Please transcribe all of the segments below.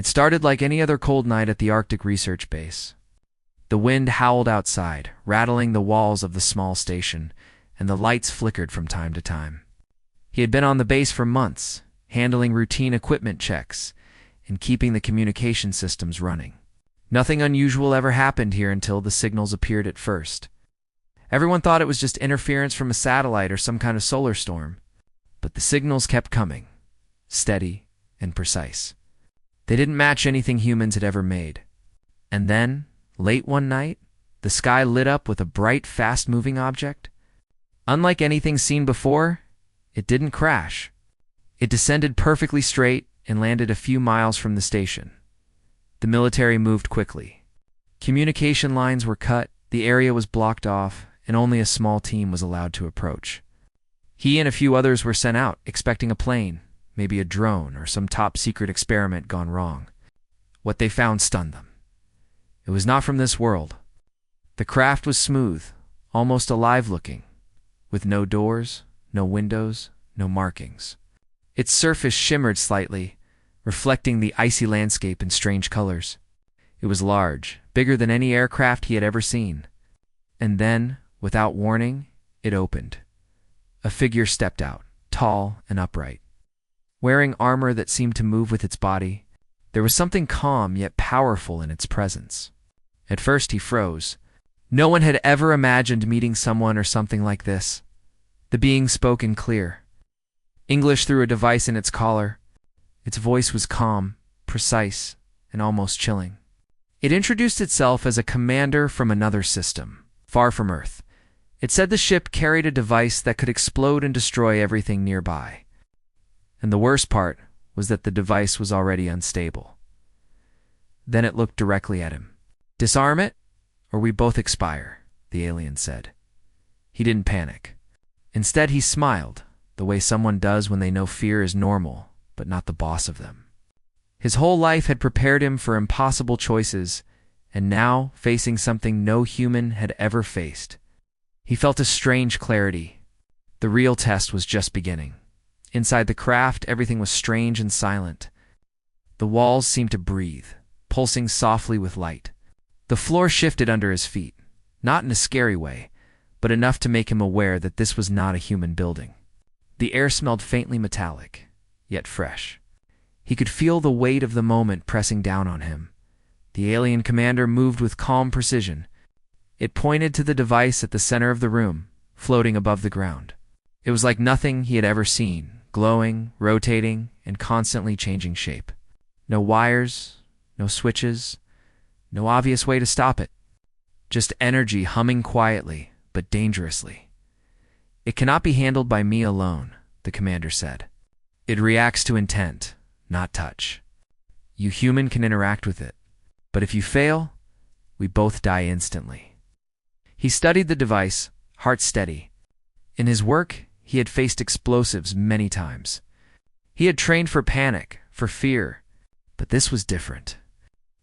It started like any other cold night at the Arctic Research Base. The wind howled outside, rattling the walls of the small station, and the lights flickered from time to time. He had been on the base for months, handling routine equipment checks and keeping the communication systems running. Nothing unusual ever happened here until the signals appeared at first. Everyone thought it was just interference from a satellite or some kind of solar storm. But the signals kept coming, steady and precise. They didn't match anything humans had ever made. And then, late one night, the sky lit up with a bright, fast-moving object. Unlike anything seen before, it didn't crash. It descended perfectly straight and landed a few miles from the station. The military moved quickly. Communication lines were cut, the area was blocked off, and only a small team was allowed to approach. He and a few others were sent out, expecting a plane, maybe a drone, or some top-secret experiment gone wrong. What they found stunned them. It was not from this world. The craft was smooth, almost alive-looking, with no doors, no windows, no markings. Its surface shimmered slightly, reflecting the icy landscape in strange colors. It was large, bigger than any aircraft he had ever seen. And then, without warning, it opened. A figure stepped out, tall and upright. Wearing armor that seemed to move with its body, there was something calm yet powerful in its presence. At first he froze. No one had ever imagined meeting someone or something like this. The being spoke in clear English through a device in its collar. Its voice was calm, precise, and almost chilling. It introduced itself as a commander from another system, far from Earth. It said the ship carried a device that could explode and destroy everything nearby. And the worst part was that the device was already unstable. Then it looked directly at him. "Disarm it, or we both expire," the alien said. He didn't panic. Instead, he smiled, the way someone does when they know fear is normal, but not the boss of them. His whole life had prepared him for impossible choices, and now, facing something no human had ever faced, he felt a strange clarity. The real test was just beginning. Inside the craft, everything was strange and silent. The walls seemed to breathe, pulsing softly with light. The floor shifted under his feet, not in a scary way, but enough to make him aware that this was not a human building. The air smelled faintly metallic, yet fresh. He could feel the weight of the moment pressing down on him. The alien commander moved with calm precision. It pointed to the device at the center of the room, floating above the ground. It was like nothing he had ever seen, glowing, rotating, and constantly changing shape. No wires, no switches, no obvious way to stop it. Just energy humming quietly, but dangerously. "It cannot be handled by me alone," the commander said. "It reacts to intent, not touch. You human can interact with it, but if you fail, we both die instantly." He studied the device, heart steady. In his work, he had faced explosives many times. He had trained for panic, for fear, but this was different.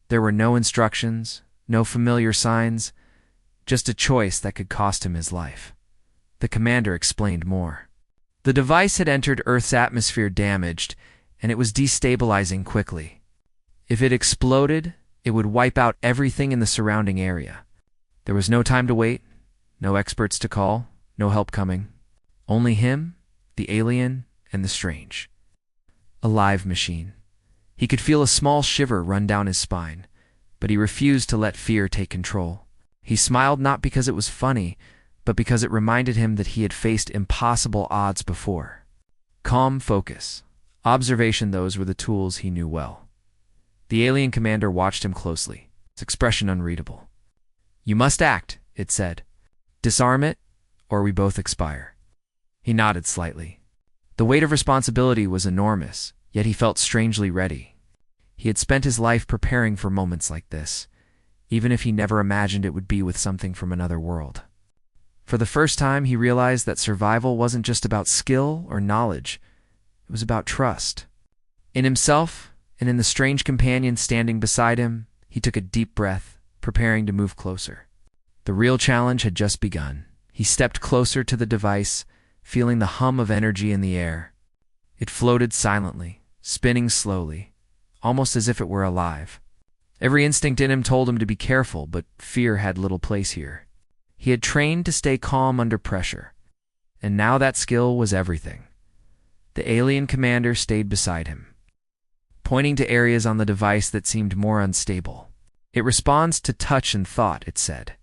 There were no instructions, no familiar signs, just a choice that could cost him his life. The commander explained more. The device had entered Earth's atmosphere damaged, and it was destabilizing quickly. If it exploded, it would wipe out everything in the surrounding area. There was no time to wait, no experts to call, no help coming. Only him, the alien, and the strange. A live machine. He could feel a small shiver run down his spine, but he refused to let fear take control. He smiled not because it was funny, but because it reminded him that he had faced impossible odds before. Calm focus. Observation, those were the tools he knew well. The alien commander watched him closely, its expression unreadable. "You must act," it said. "Disarm it, or we both expire." He nodded slightly. The weight of responsibility was enormous, yet he felt strangely ready. He had spent his life preparing for moments like this, even if he never imagined it would be with something from another world. For the first time, he realized that survival wasn't just about skill or knowledge. It was about trust. In himself, and in the strange companion standing beside him, he took a deep breath, preparing to move closer. The real challenge had just begun. He stepped closer to the device, feeling the hum of energy in the air. It floated silently, spinning slowly, almost as if it were alive. Every instinct in him told him to be careful, but fear had little place here. He had trained to stay calm under pressure, and now that skill was everything. The alien commander stayed beside him, pointing to areas on the device that seemed more unstable. It responds to touch and thought, it said.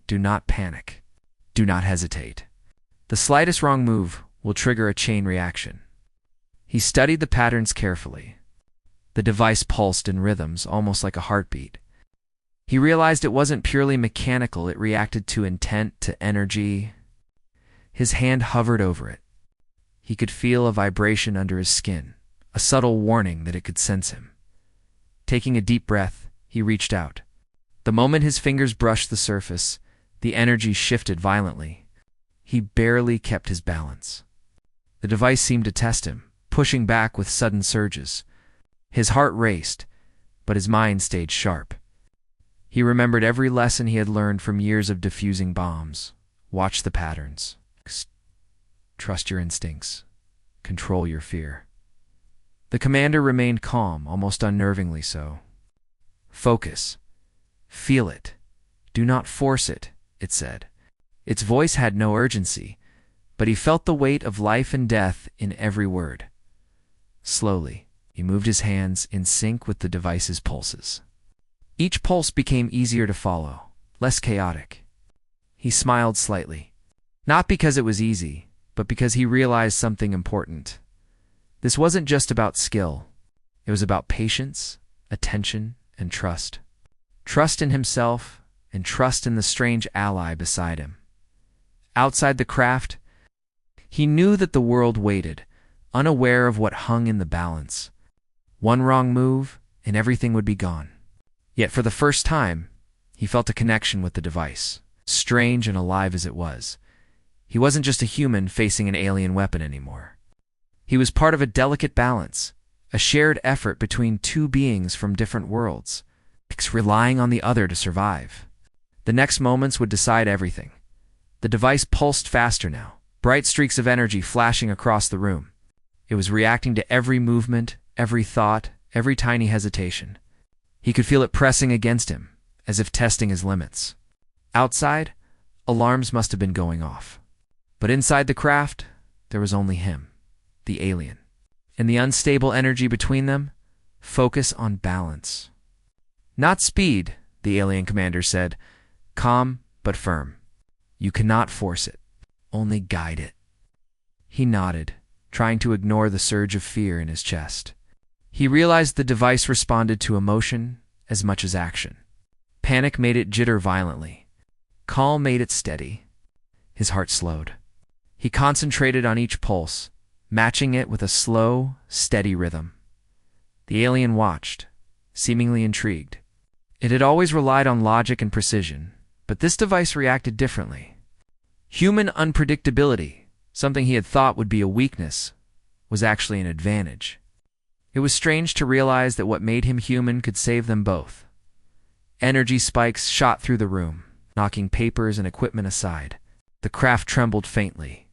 Do not panic. Do not hesitate. The slightest wrong move will trigger a chain reaction. He studied the patterns carefully. The device pulsed in rhythms, almost like a heartbeat. He realized it wasn't purely mechanical, it reacted to intent, to energy. His hand hovered over it. He could feel a vibration under his skin, a subtle warning that it could sense him. Taking a deep breath, he reached out. The moment his fingers brushed the surface, the energy shifted violently. He barely kept his balance. The device seemed to test him, pushing back with sudden surges. His heart raced, but his mind stayed sharp. He remembered every lesson he had learned from years of defusing bombs. Watch the patterns. Trust your instincts. Control your fear. The commander remained calm, almost unnervingly so. Focus. Feel it. Do not force it, it said. Its voice had no urgency, but he felt the weight of life and death in every word. Slowly, he moved his hands in sync with the device's pulses. Each pulse became easier to follow, less chaotic. He smiled slightly, not because it was easy, but because he realized something important. This wasn't just about skill. It was about patience, attention, and trust. Trust in himself and trust in the strange ally beside him. Outside the craft, he knew that the world waited, unaware of what hung in the balance. One wrong move, and everything would be gone. Yet for the first time, he felt a connection with the device, strange and alive as it was. He wasn't just a human facing an alien weapon anymore. He was part of a delicate balance, a shared effort between two beings from different worlds, relying on the other to survive. The next moments would decide everything. The device pulsed faster now, bright streaks of energy flashing across the room. It was reacting to every movement, every thought, every tiny hesitation. He could feel it pressing against him, as if testing his limits. Outside, alarms must have been going off. But inside the craft, there was only him, the alien. And the unstable energy between them, focus on balance. Not speed, the alien commander said, calm but firm. You cannot force it, only guide it. He nodded, trying to ignore the surge of fear in his chest. He realized the device responded to emotion as much as action. Panic made it jitter violently. Calm made it steady. His heart slowed. He concentrated on each pulse, matching it with a slow, steady rhythm. The alien watched, seemingly intrigued. It had always relied on logic and precision, but this device reacted differently. Human unpredictability, something he had thought would be a weakness, was actually an advantage. It was strange to realize that what made him human could save them both. Energy spikes shot through the room, knocking papers and equipment aside. The craft trembled faintly.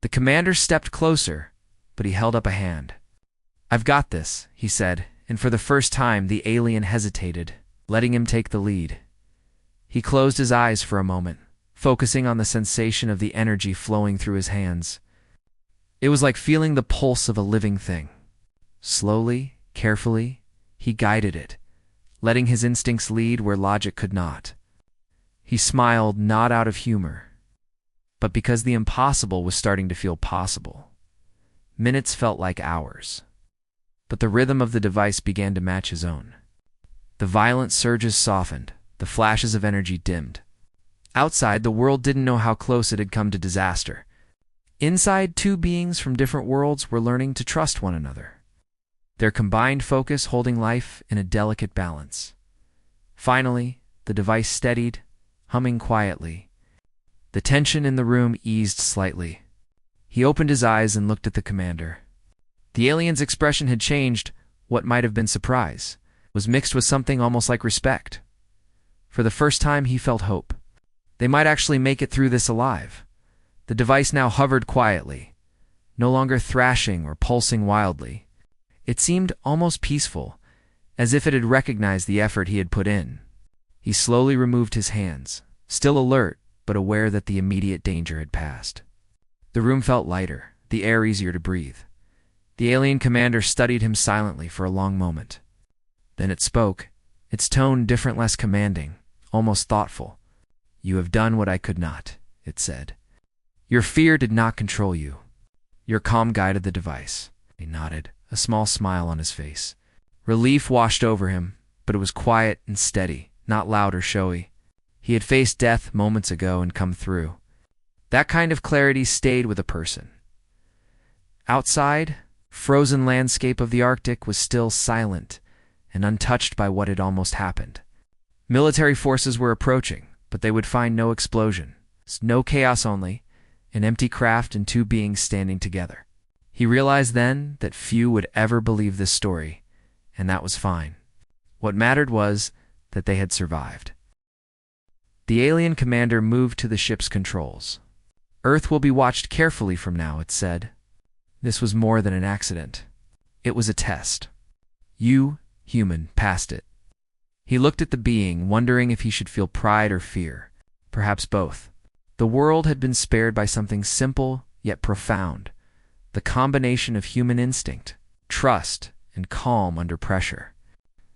The commander stepped closer, but he held up a hand. I've got this, he said, and for the first time the alien hesitated, letting him take the lead. He closed his eyes for a moment, focusing on the sensation of the energy flowing through his hands. It was like feeling the pulse of a living thing. Slowly, carefully, he guided it, letting his instincts lead where logic could not. He smiled not out of humor, but because the impossible was starting to feel possible. Minutes felt like hours, but the rhythm of the device began to match his own. The violent surges softened, the flashes of energy dimmed. Outside, the world didn't know how close it had come to disaster. Inside, two beings from different worlds were learning to trust one another, their combined focus holding life in a delicate balance. Finally, the device steadied, humming quietly. The tension in the room eased slightly. He opened his eyes and looked at the commander. The alien's expression had changed. What might have been surprise was mixed with something almost like respect. For the first time, he felt hope. They might actually make it through this alive. The device now hovered quietly, no longer thrashing or pulsing wildly. It seemed almost peaceful, as if it had recognized the effort he had put in. He slowly removed his hands, still alert, but aware that the immediate danger had passed. The room felt lighter, the air easier to breathe. The alien commander studied him silently for a long moment. Then it spoke, its tone different, less commanding, almost thoughtful. "You have done what I could not," it said. "Your fear did not control you. Your calm guided the device." He nodded, a small smile on his face. Relief washed over him, but it was quiet and steady, not loud or showy. He had faced death moments ago and come through. That kind of clarity stayed with a person. Outside, frozen landscape of the Arctic was still silent and untouched by what had almost happened. Military forces were approaching, but they would find no explosion, no chaos, only an empty craft and two beings standing together. He realized then that few would ever believe this story, and that was fine. What mattered was that they had survived. The alien commander moved to the ship's controls. "Earth will be watched carefully from now," it said. This was more than an accident. It was a test. You, human, passed it. He looked at the being, wondering if he should feel pride or fear. Perhaps both. The world had been spared by something simple yet profound. The combination of human instinct, trust, and calm under pressure.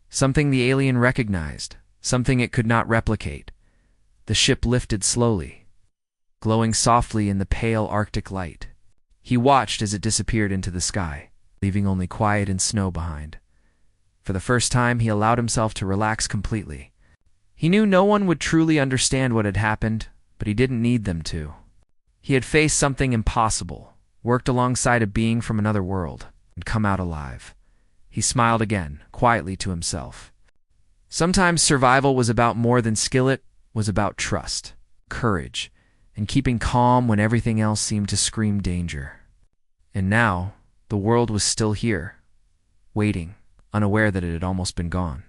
Something the alien recognized, something it could not replicate. The ship lifted slowly, glowing softly in the pale Arctic light. He watched as it disappeared into the sky, leaving only quiet and snow behind. For the first time, he allowed himself to relax completely. He knew no one would truly understand what had happened, but he didn't need them to. He had faced something impossible, worked alongside a being from another world, and come out alive. He smiled again, quietly to himself. Sometimes survival was about more than skill. It was about trust, courage, and keeping calm when everything else seemed to scream danger. And now, the world was still here, waiting, unaware that it had almost been gone.